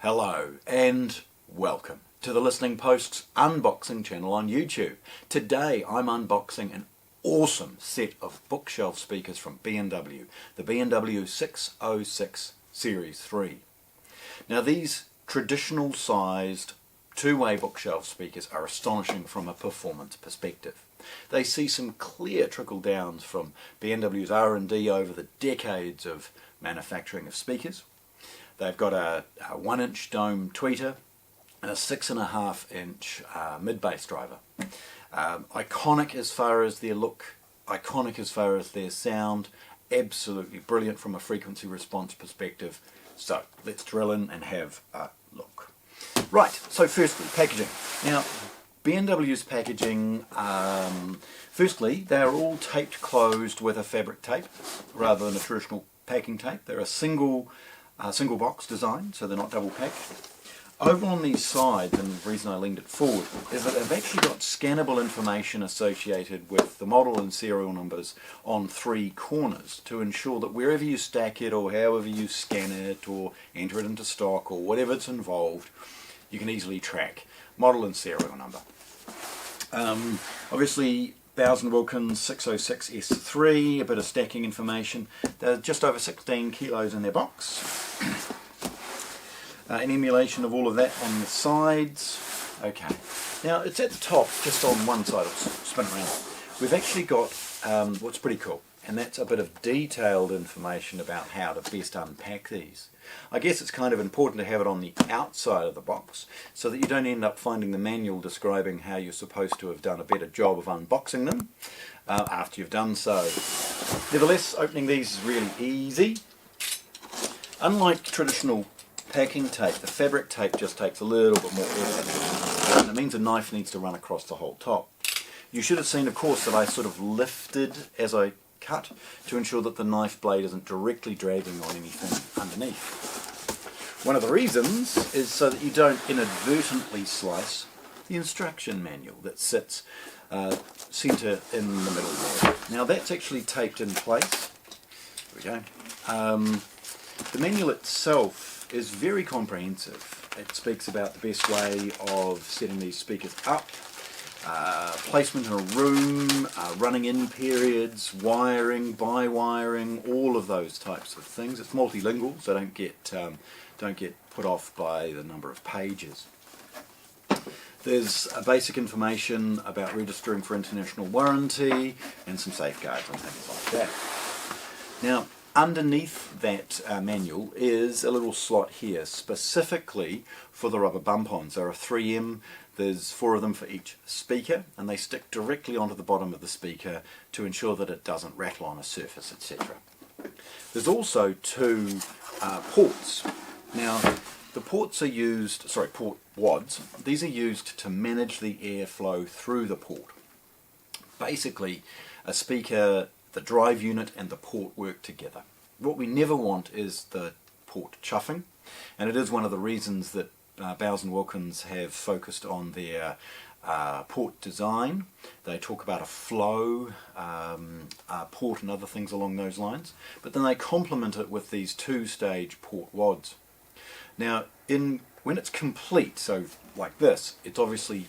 Hello and welcome to the Listening Post's unboxing channel on YouTube. Today I'm unboxing an awesome set of bookshelf speakers from B&W, the B&W 606 Series 3. Now these traditional sized two-way bookshelf speakers are astonishing from a performance perspective. They see some clear trickle downs from B&W's R&D over the decades of manufacturing of speakers. They've got a 1-inch dome tweeter and a 6.5-inch mid-bass driver. Iconic as far as their look, iconic as far as their sound, absolutely brilliant from a frequency response perspective. So let's drill in and have a look. Right, so firstly, packaging. Now, B&W's packaging, firstly, they're all taped closed with a fabric tape rather than a traditional packing tape. They're a single box design, so they're not double packed. Over on these sides, and the reason I leaned it forward, is that they've actually got scannable information associated with the model and serial numbers on 3 corners to ensure that wherever you stack it or however you scan it or enter it into stock or whatever's involved, you can easily track model and serial number. Obviously, Bowers Wilkin 606 S3, a bit of stacking information. They're just over 16 kilos in their box. An emulation of all of that on the sides. Okay, now it's at the top, just on one side. I'll spin it around. We've actually got what's pretty cool, and that's a bit of detailed information about how to best unpack these. I guess it's kind of important to have it on the outside of the box so that you don't end up finding the manual describing how you're supposed to have done a better job of unboxing them after you've done so. Nevertheless, opening these is really easy. Unlike traditional packing tape, the fabric tape just takes a little bit more effort, and it means a knife needs to run across the whole top. You should have seen, of course, that I sort of lifted as I cut to ensure that the knife blade isn't directly dragging on anything underneath. One of the reasons is so that you don't inadvertently slice the instruction manual that sits centre in the middle there. Now that's actually taped in place. There we go. The manual itself is very comprehensive. It speaks about the best way of setting these speakers up, placement in a room, running in periods, wiring, by-wiring, all of those types of things. It's multilingual, so don't get put off by the number of pages. There's basic information about registering for international warranty and some safeguards and things like that. Now, underneath that manual is a little slot here, specifically for the rubber bump-ons. There are 3M. There's 4 of them for each speaker, and they stick directly onto the bottom of the speaker to ensure that it doesn't rattle on a surface, etc. There's also 2 ports. Now, the ports are used, port wads. These are used to manage the airflow through the port. Basically, a speaker, the drive unit and the port work together. What we never want is the port chuffing, and it is one of the reasons that Bowers and Wilkins have focused on their port design. They talk about a flow port and other things along those lines, but then they complement it with these 2-stage port wads. Now, when it's complete, so like this, it's obviously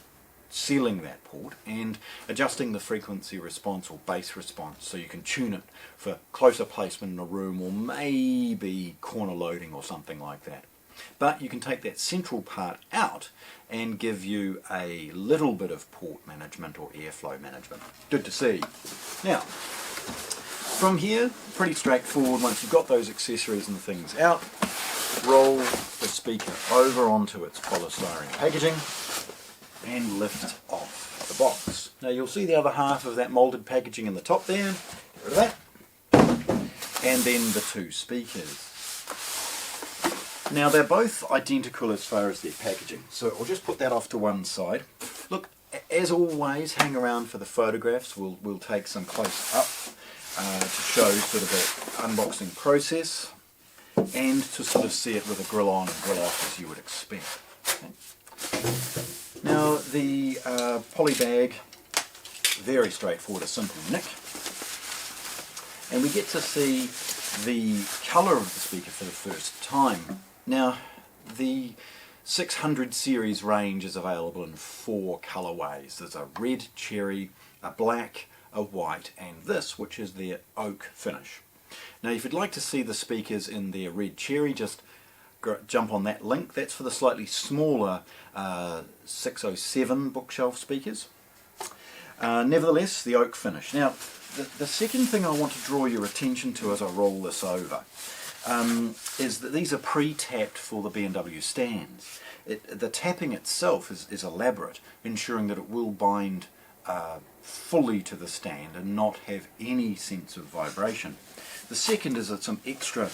sealing that port and adjusting the frequency response or bass response so you can tune it for closer placement in a room or maybe corner loading or something like that. But you can take that central part out and give you a little bit of port management or airflow management. Good to see. Now, from here, pretty straightforward. Once you've got those accessories and things out, roll the speaker over onto its polystyrene packaging and lift off the box. Now you'll see the other half of that moulded packaging in the top there. Get rid of that. And then the 2 speakers. Now they're both identical as far as their packaging, so I'll just put that off to one side. Look, as always, hang around for the photographs. We'll take some close up to show sort of the unboxing process and to sort of see it with a grill on and grill off as you would expect. Okay. Now the poly bag, very straightforward, a simple nick, and we get to see the colour of the speaker for the first time. Now The 600 series range is available in 4 colourways. There's a red cherry, a black, a white, and this, which is their oak finish. Now if you'd like to see the speakers in their red cherry, just jump on that link. That's for the slightly smaller 607 bookshelf speakers. Nevertheless, the oak finish. Now the second thing I want to draw your attention to as I roll this over is that these are pre-tapped for the B&W stands. The tapping itself is elaborate, ensuring that it will bind fully to the stand and not have any sense of vibration. The second is that some extra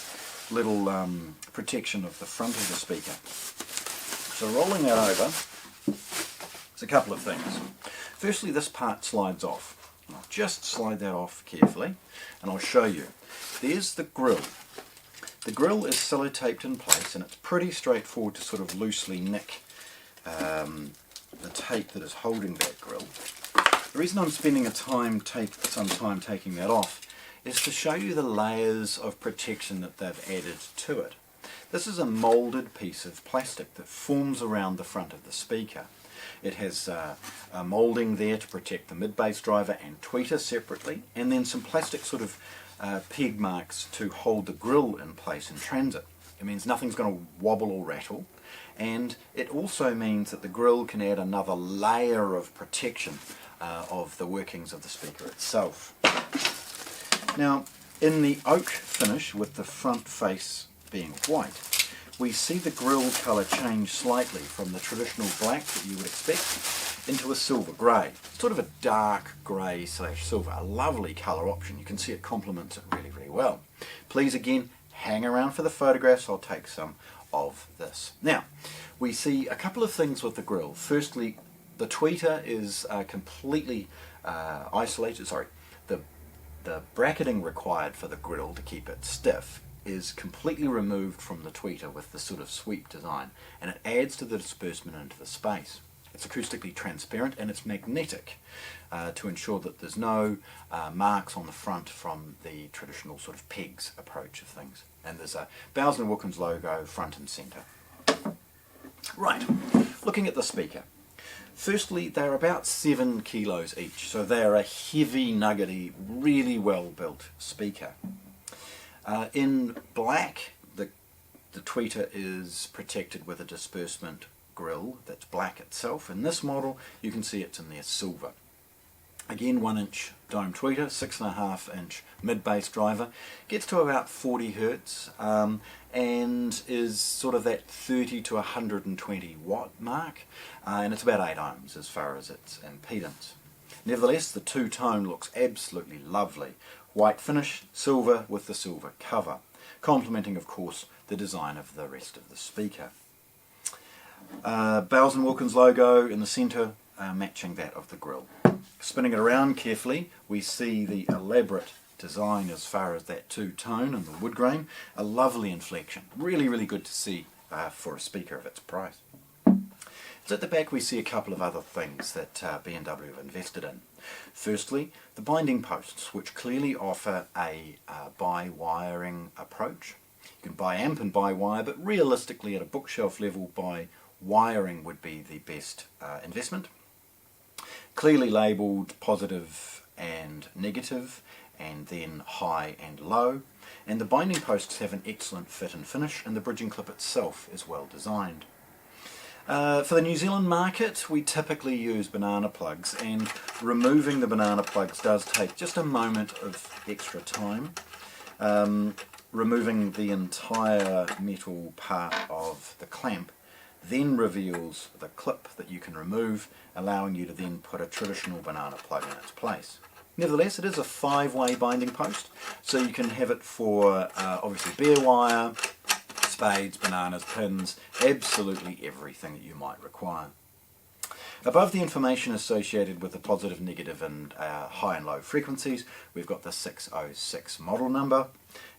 little protection of the front of the speaker. So rolling that over, there's a couple of things. Firstly, this part slides off. I'll just slide that off carefully and I'll show you. There's the grille. The grille is sellotaped in place, and it's pretty straightforward to sort of loosely nick the tape that is holding that grille. The reason I'm spending some time taking that off is to show you the layers of protection that they've added to it. This is a moulded piece of plastic that forms around the front of the speaker. It has a moulding there to protect the mid-bass driver and tweeter separately, and then some plastic sort of peg marks to hold the grille in place in transit. It means nothing's going to wobble or rattle, and it also means that the grille can add another layer of protection of the workings of the speaker itself. Now, in the oak finish, with the front face being white, we see the grille colour change slightly from the traditional black that you would expect into a silver grey. Sort of a dark grey / silver, a lovely colour option. You can see it complements it really, really well. Please again, hang around for the photographs. I'll take some of this. Now, we see a couple of things with the grille. Firstly, the tweeter is completely isolated. Sorry, the bracketing required for the grille to keep it stiff is completely removed from the tweeter with the sort of sweep design, and it adds to the disbursement into the space. It's acoustically transparent and it's magnetic to ensure that there's no marks on the front from the traditional sort of pegs approach of things. And there's a Bowers Wilkins logo front and centre. Right, looking at the speaker. Firstly, they're about 7 kilos each, so they're a heavy, nuggety, really well built speaker. In black, the tweeter is protected with a disbursement grille that's black itself. In this model, you can see it's in there silver. Again, 1-inch dome tweeter, 6.5-inch mid-bass driver, gets to about 40 hertz and is sort of that 30 to 120 watt mark, and it's about 8 ohms as far as its impedance. Nevertheless, the two-tone looks absolutely lovely. White finish, silver with the silver cover, complementing of course the design of the rest of the speaker. Bowers Wilkins logo in the centre, matching that of the grille. Spinning it around carefully, we see the elaborate design as far as that two-tone and the wood grain. A lovely inflection. Really, really good to see for a speaker of its price. So at the back we see a couple of other things that B&W have invested in. Firstly, the binding posts, which clearly offer a by-wiring approach. You can buy amp and buy wire, but realistically at a bookshelf level, by wiring would be the best investment. Clearly labelled positive and negative, and then high and low. And the binding posts have an excellent fit and finish, and the bridging clip itself is well designed. For the New Zealand market, we typically use banana plugs, and removing the banana plugs does take just a moment of extra time. Removing the entire metal part of the clamp then reveals the clip that you can remove, allowing you to then put a traditional banana plug in its place. Nevertheless, it is a 5-way binding post, so you can have it for obviously bare wire, spades, bananas, pins, absolutely everything that you might require. Above the information associated with the positive, negative and high and low frequencies, we've got the 606 model number,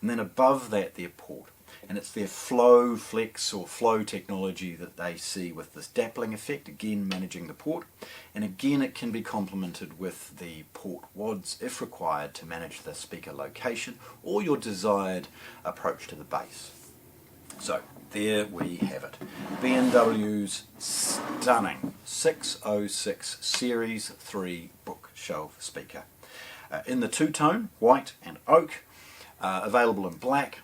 and then above that their port. And it's their flow, flex or flow technology that they see with this dappling effect, again managing the port. And again it can be complemented with the port wads if required to manage the speaker location or your desired approach to the bass. So, there we have it. B&W's stunning 606 Series 3 bookshelf speaker. In the two-tone, white and oak, available in black,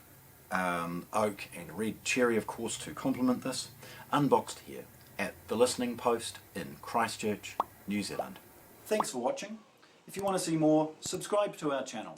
oak and red cherry of course to complement this, unboxed here at the Listening Post in Christchurch, New Zealand. Thanks for watching. If you want to see more, subscribe to our channel.